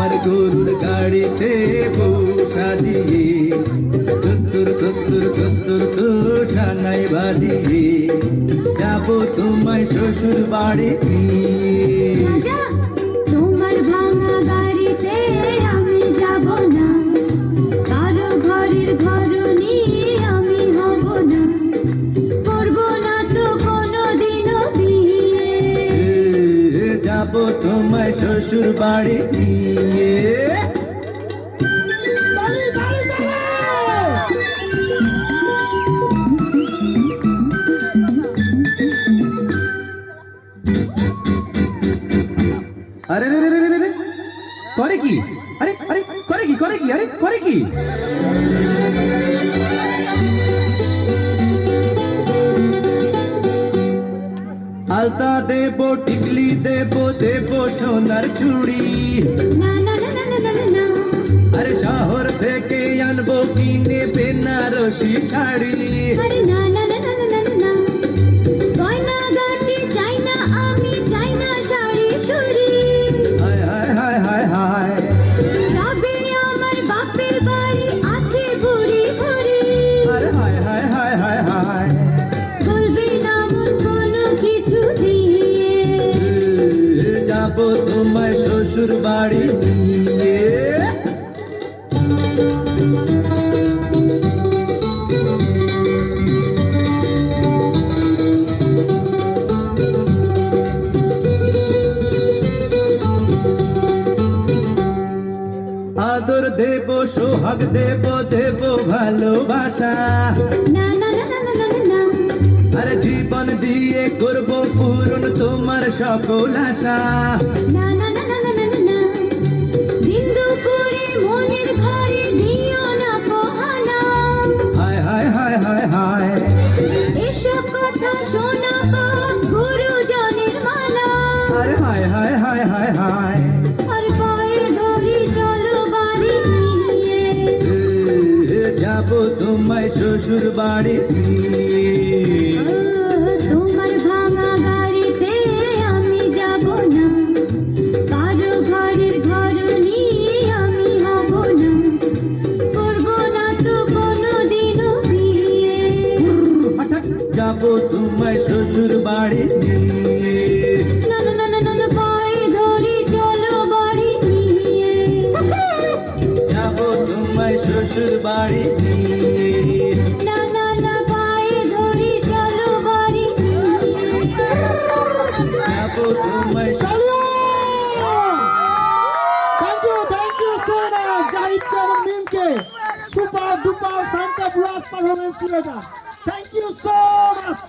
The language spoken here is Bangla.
তোমার গরুর গাড়িতে বসা দিয়ে তুত্তুর তুত্তুর তুত্তুর তুষানাই বাজিয়ে যাব তোমায় শ্বশুর বাড়ি নিয়ে। তোমার ভাঙা গাড়িতে আমি যাব না, কারো ঘরের ঘরনি আমি হব না, করব না তো কোনোদিনও বিয়ে। যাব তোমায় শ্বশুর বাড়ি নিয়ে। আরে রে রে রে রে রে করে কি? আরে আরে করে কি? করে কি? আরে করে কি? আলতা দেব, টিকলি দেব, দেব সোনার চুড়ি। না না না না না না না, আরে শহর থেকে আনবো কিনে বেনারসি শাড়ি। আরে না না না না না না না, গয়না গাটি চাই না আমি, চাই না শাড়ি শুড়ি। হায় হায় হায় হায় হায়, তবে আমার বাপের বাড়ি আছে ভুরি ভুরি। আরে হায় হায় হায় হায় হায়, বলবি না মন কোনো কিছু দিয়ে। যাব তোমায় শ্বশুর বাড়ি নিয়ে। আদর দেব, সোহাগ দেব, দেব ভালোবাসা। না না না না না না না, আরে জীবন দিয়ে করব পূরণ তোমার সকল আশা। না না না না না না না, বিন্দু করে মনের ঘরে দিও না পোহানা। হায় হায় হায় হায় হায়, এসব কথা শোনাবো গুরুজনের মানা। আরে হায় হায় হায় হায় হায়, আর পায়ে ধরি চলো বাড়ি নিয়ে। যাব তোমায় শ্বশুর বাড়ি নিয়ে। তোমার ভাঙা গাড়িতে আমি যাব না, কারো ঘরের ঘরনি আমি হব না, করব না তো কোনোদিনও বিয়ে। হঠাৎ যাব তোমায় শ্বশুর বাড়ি নিয়ে। না না না না না না, পায়ে ধরি চলো বাড়ি নিয়ে। যাব তোমায় শ্বশুর বাড়ি নিয়ে। না না না, পায়ে ধরি চলো বাড়ি নিয়ে। যাব তোমায়। Thank you so much, জাহিদকে এবং মিমকে। সুপার ডুপার ফ্যান্টাবুলাস পারফরমেন্স ছিল এটা। Thank you so much.